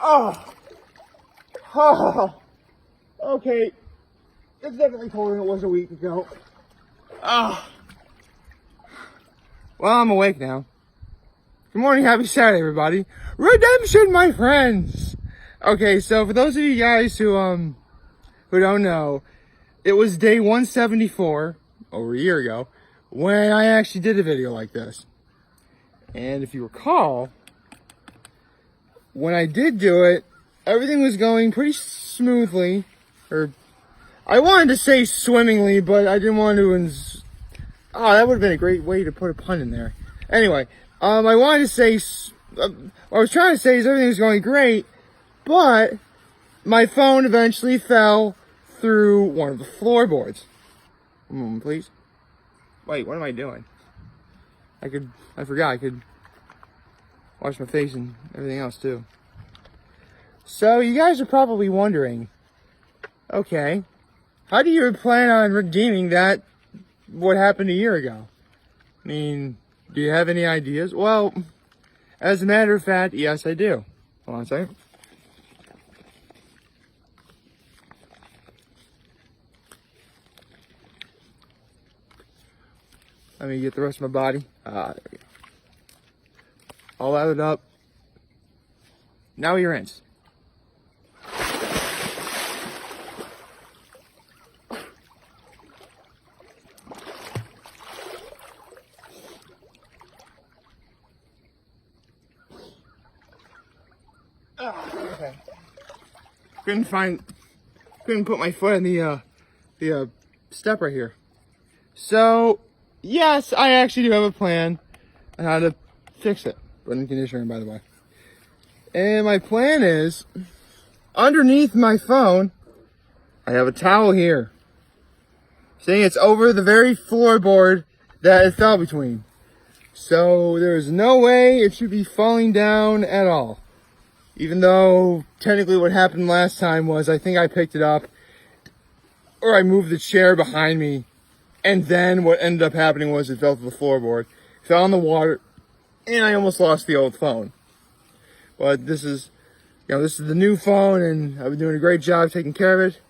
Oh, oh, okay. It's definitely colder than it was a week ago. Oh. Well, I'm awake now. Good morning, happy Saturday, everybody. Redemption, my friends. Okay, so for those of you guys who don't know, it was day 174, over a year ago, when I actually did a video like this. And if you recall, when I did do it, everything was going pretty smoothly, or I wanted to say swimmingly, but I didn't want to. Oh, that would have been a great way to put a pun in there. Anyway, I wanted to say, what I was trying to say is everything was going great, but my phone eventually fell through one of the floorboards. One moment, please. Wait, what am I doing? I forgot I could wash my face and everything else too. So you guys are probably wondering, okay, how do you plan on redeeming that, what happened a year ago? I mean, do you have any ideas? Well, as a matter of fact, yes, I do. Hold on a second. Let me get the rest of my body. There we go. All lathered up. Now you're in. Okay. Couldn't put my foot in the step right here. So, yes, I actually do have a plan on how to fix it. Put in conditioner, by the way. And my plan is, underneath my phone, I have a towel here. Saying it's over the very floorboard that it fell between. So there is no way it should be falling down at all. Even though technically what happened last time was I think I picked it up or I moved the chair behind me, and then what ended up happening was it fell to the floorboard, fell in the water, and I almost lost the old phone. But this is the new phone, and I've been doing a great job taking care of it,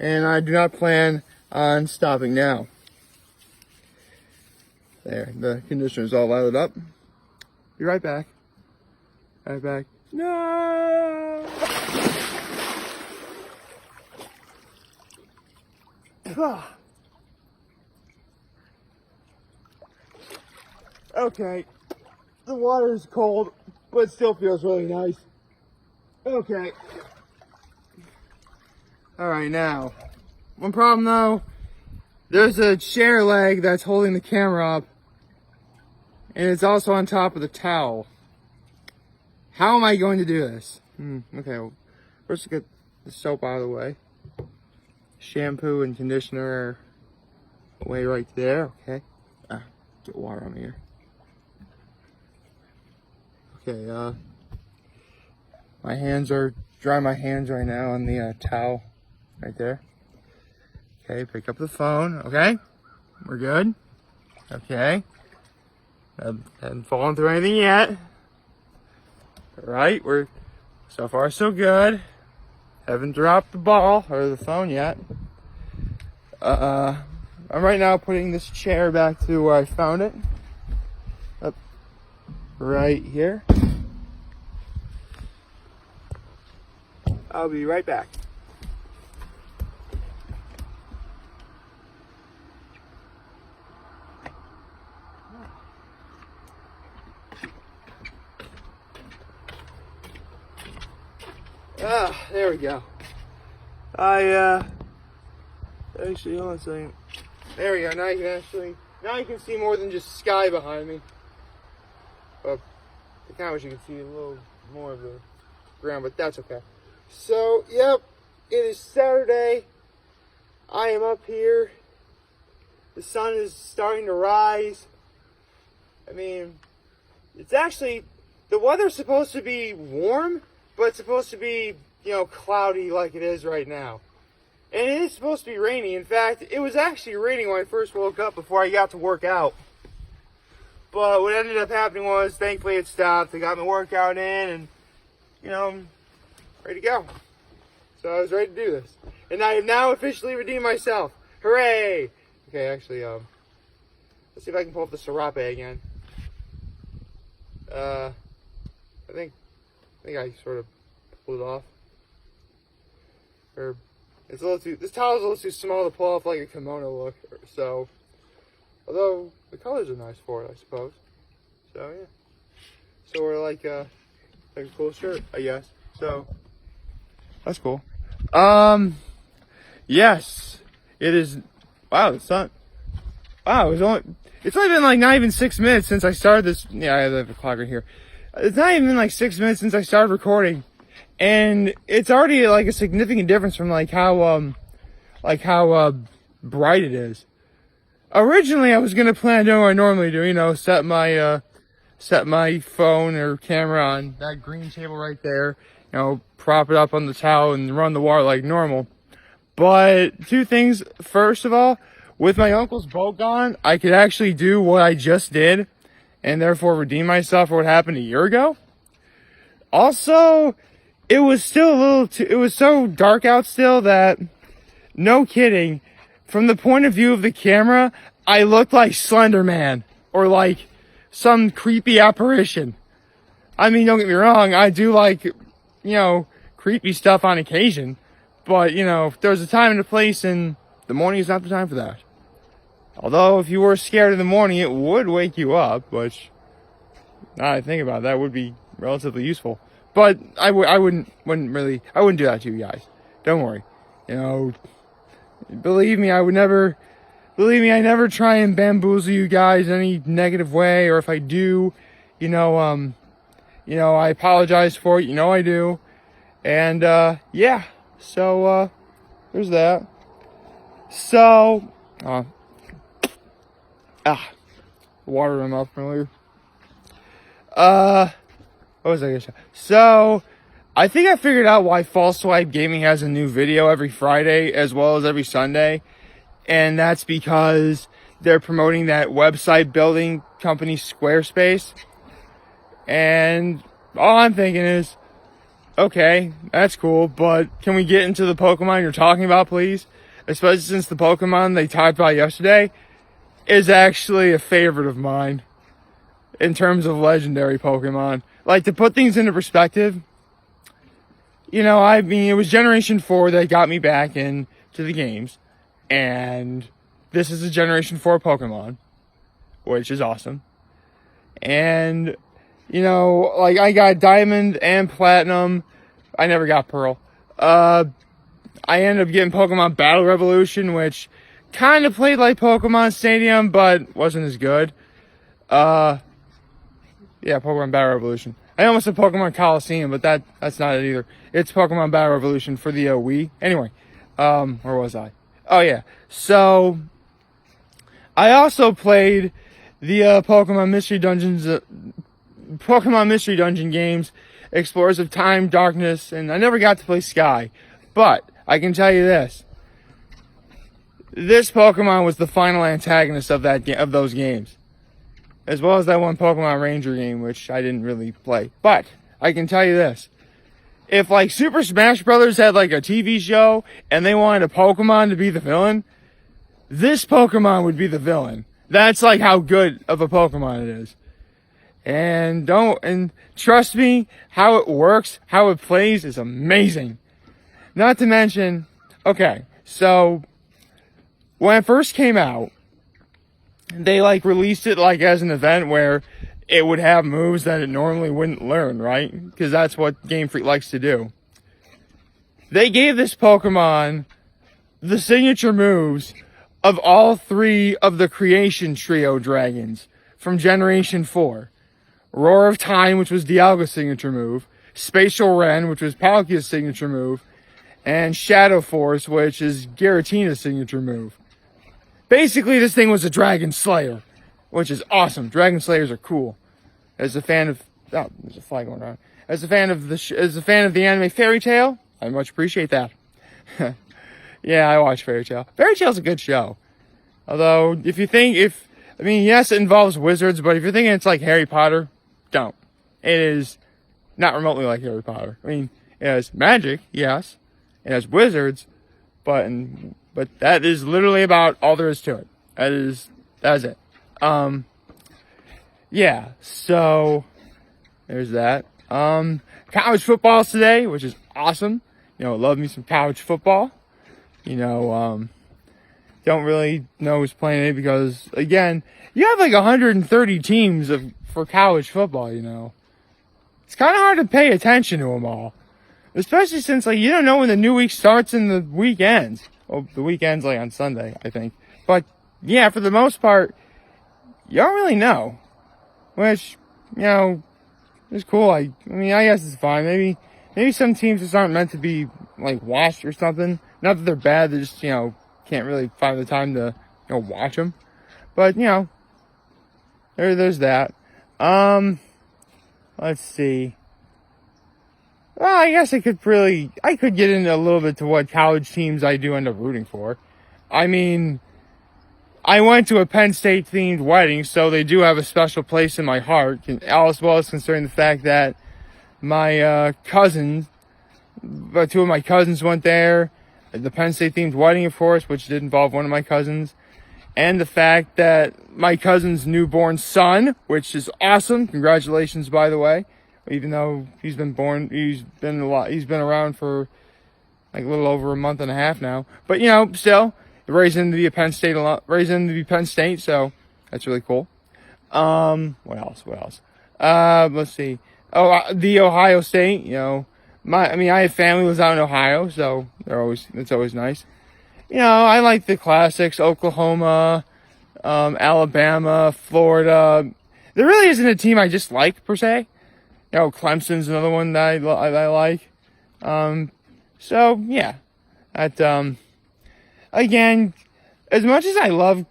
and I do not plan on stopping now. There, the conditioner is all lathered up. Be right back. Right back. No! Okay. The water is cold, but it still feels really nice. Okay. Alright, now. One problem though, there's a chair leg that's holding the camera up, and it's also on top of the towel. How am I going to do this? Okay, well, first get the soap out of the way. Shampoo and conditioner away right there, okay. Get water on here. Okay, my hands are dry. My hands right now on the towel right there. Okay, pick up the phone. Okay, we're good. Okay, haven't fallen through anything yet. All right, we're so far so good. Haven't dropped the ball or the phone yet. I'm right now putting this chair back to where I found it. Up right here. I'll be right back. There we go. Actually, hold on a second. There we go. Now you can see more than just sky behind me. Well, I kind of wish you could see a little more of the ground, but that's okay. So, yep, it is Saturday. I am up here. The sun is starting to rise. I mean, it's actually, the weather's supposed to be warm, but it's supposed to be, cloudy like it is right now. And it is supposed to be rainy. In fact, it was actually raining when I first woke up before I got to work out. But what ended up happening was, thankfully it stopped. I got my workout in, and, ready to go. So I was ready to do this. And I have now officially redeemed myself. Hooray! Okay, actually, let's see if I can pull up the serape again. I think I sort of pulled it off. Or it's a little too. This towel's a little too small to pull off like a kimono look. So, although the colors are nice for it, I suppose. So yeah. So we're like a cool shirt, I guess. So that's cool. Yes, it is. Wow, the sun. Wow, it's only been like not even 6 minutes since I started this. Yeah, I have a clock right here. It's not even been like 6 minutes since I started recording, and it's already like a significant difference from like how bright it is. Originally, I was gonna plan on doing what I normally do. You know, set my phone or camera on that green table right there. You know, prop it up on the towel and run the water like normal. But two things. First of all, with my uncle's boat gone, I could actually do what I just did and therefore redeem myself for what happened a year ago. Also, it was still it was so dark out still that, no kidding, from the point of view of the camera, I looked like Slender Man or like some creepy apparition. I mean, don't get me wrong, I do like, you know, creepy stuff on occasion. But, you know, there's a time and a place, and the morning is not the time for that. Although, if you were scared in the morning, it would wake you up, which, now that I think about it, that would be relatively useful. But I wouldn't do that to you guys. Don't worry. You know, believe me, I never try and bamboozle you guys in any negative way, or if I do, I apologize for it, I do. And, yeah. So, there's that. So, water in my mouth earlier. What was I gonna say? So, I think I figured out why False Swipe Gaming has a new video every Friday as well as every Sunday. And that's because they're promoting that website building company Squarespace. And all I'm thinking is, okay, that's cool, but can we get into the Pokemon you're talking about, please? Especially since the Pokemon they talked about yesterday is actually a favorite of mine in terms of legendary Pokemon. Like, to put things into perspective, it was Generation 4 that got me back into the games, and this is a Generation 4 Pokemon, which is awesome. And I got Diamond and Platinum. I never got Pearl. I ended up getting Pokemon Battle Revolution, which kind of played like Pokemon Stadium, but wasn't as good. Yeah, Pokemon Battle Revolution. I almost said Pokemon Coliseum, but that's not it either. It's Pokemon Battle Revolution for the Wii. Anyway, where was I? Oh yeah. So, I also played the Pokemon Mystery Dungeon games, Explorers of Time, Darkness, and I never got to play Sky. But I can tell you this. This Pokemon was the final antagonist of those games. As well as that one Pokemon Ranger game, which I didn't really play. But I can tell you this. If like Super Smash Brothers had like a TV show and they wanted a Pokemon to be the villain, this Pokemon would be the villain. That's like how good of a Pokemon it is. And trust me, how it works, how it plays is amazing. Not to mention, okay, so when it first came out, they like released it like as an event where it would have moves that it normally wouldn't learn, right? Because that's what Game Freak likes to do. They gave this Pokemon the signature moves of all three of the Creation Trio dragons from Generation 4. Roar of Time, which was Dialga's signature move. Spatial Ren, which was Palkia's signature move. And Shadow Force, which is Giratina's signature move. Basically, this thing was a Dragon Slayer, which is awesome. Dragon Slayers are cool. As a fan of... Oh, there's a fly going around. As a fan of the anime Fairy Tail, I much appreciate that. Yeah, I watch Fairy Tail. Fairy Tail's a good show. Although, yes, it involves wizards, but if you're thinking it's like Harry Potter, don't. It is not remotely like Harry Potter. I mean, It has magic, yes. It has wizards, but that is literally about all there is to it. That's it. Yeah. So there's that. College football's today, which is awesome. Love me some college football. Don't really know who's playing it because, again, you have like 130 teams for college football. It's kind of hard to pay attention to them all, especially since you don't know when the new week starts and the week ends. Well, the weekend's on Sunday, I think. But yeah, for the most part, you don't really know, which is cool. I guess it's fine. Maybe some teams just aren't meant to be watched or something. Not that they're bad. They just can't really find the time to watch them. But there's that. Let's see. Well, I guess I could get into a little bit to what college teams I do end up rooting for. I went to a Penn State themed wedding, so they do have a special place in my heart, as well as considering the fact that my cousins, two of my cousins went there. The Penn State themed wedding, of course, which did involve one of my cousins. And the fact that my cousin's newborn son, which is awesome. Congratulations, by the way. Even though he's been around for a little over a month and a half now. But still, raised him to be Penn State, so that's really cool. What else? Let's see. The Ohio State, I have family who lives out in Ohio, so it's always nice. I like the classics, Oklahoma, Alabama, Florida. There really isn't a team I just like, per se. Clemson's another one that I like. So, yeah. Again, as much as I love,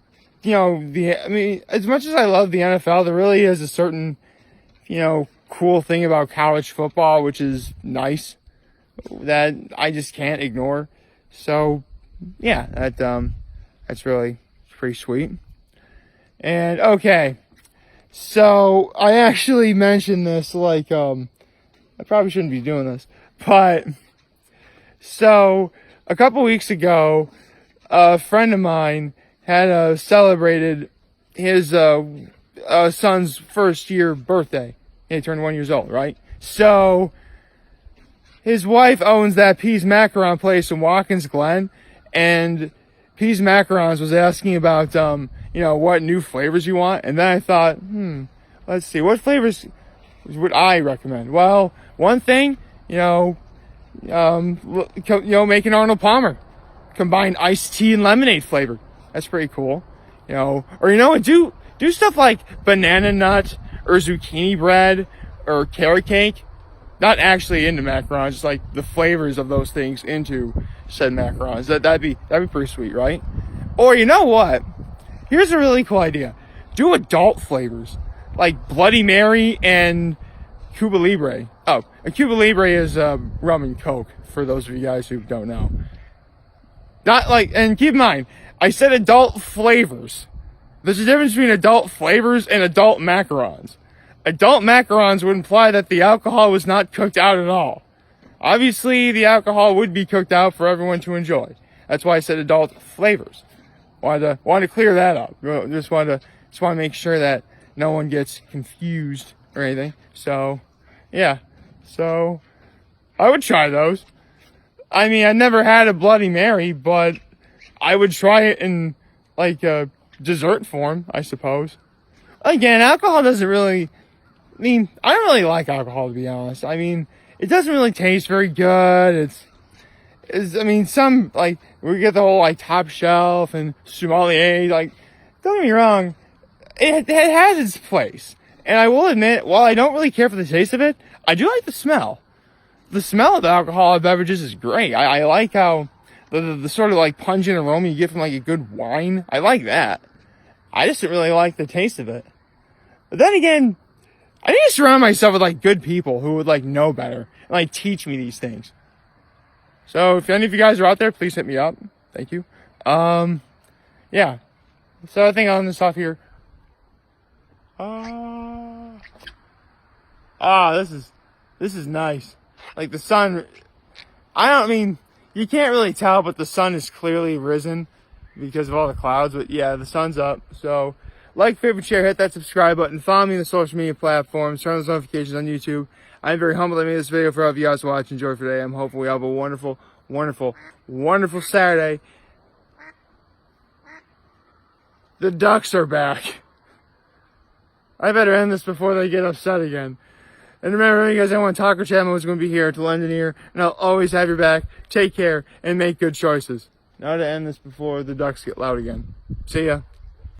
as much as I love the NFL, there really is a certain, cool thing about college football, which is nice, that I just can't ignore. So, yeah, that's really pretty sweet. And okay, so I actually mentioned this I probably shouldn't be doing this, but so a couple weeks ago, a friend of mine had celebrated his son's first year birthday. He turned 1 year old, right? So his wife owns that Pease Macaron place in Watkins Glen, and Pease Macarons was asking about what new flavors you want, and then I thought, let's see, what flavors would I recommend? Well, one thing, making Arnold Palmer combined iced tea and lemonade flavor. That's pretty cool. Or what, do stuff like banana nut or zucchini bread or carrot cake. Not actually into macarons, just like the flavors of those things into said macarons. That'd be pretty sweet, right? Or what? Here's a really cool idea. Do adult flavors like Bloody Mary and Cuba Libre. Oh, a Cuba Libre is rum and Coke, for those of you guys who don't know. And keep in mind, I said adult flavors. There's a difference between adult flavors and adult macarons. Adult macarons would imply that the alcohol was not cooked out at all. Obviously, the alcohol would be cooked out for everyone to enjoy. That's why I said adult flavors. Wanted to clear that up. Just want to make sure that no one gets confused or anything. So, yeah. So, I would try those. I never had a Bloody Mary, but I would try it in a dessert form, I suppose. Again, alcohol doesn't really. I don't really like alcohol, to be honest. It doesn't really taste very good. Some, we get the whole, top shelf and sommelier, don't get me wrong, it has its place. And I will admit, while I don't really care for the taste of it, I do like the smell. The smell of the alcoholic beverages is great. I like how the sort of, pungent aroma you get from, a good wine. I like that. I just didn't really like the taste of it. But then again, I need to surround myself with, good people who would, know better and, teach me these things. So, if any of you guys are out there, please hit me up. Thank you. Yeah. So, I think I'll end this off here. This is nice. Like the sun, I mean, you can't really tell, but the sun is clearly risen because of all the clouds. But yeah, the sun's up. So like, favorite, share, hit that subscribe button. Follow me on the social media platforms. Turn on those notifications on YouTube. I'm very humbled I made this video for all of you guys to watch. Enjoy for today. I'm hoping we have a wonderful, wonderful, wonderful Saturday. The ducks are back. I better end this before they get upset again. And remember, you guys, I want to talk or chat. I'm always going to be here to lend an ear, and I'll always have your back. Take care and make good choices. Now to end this before the ducks get loud again. See ya.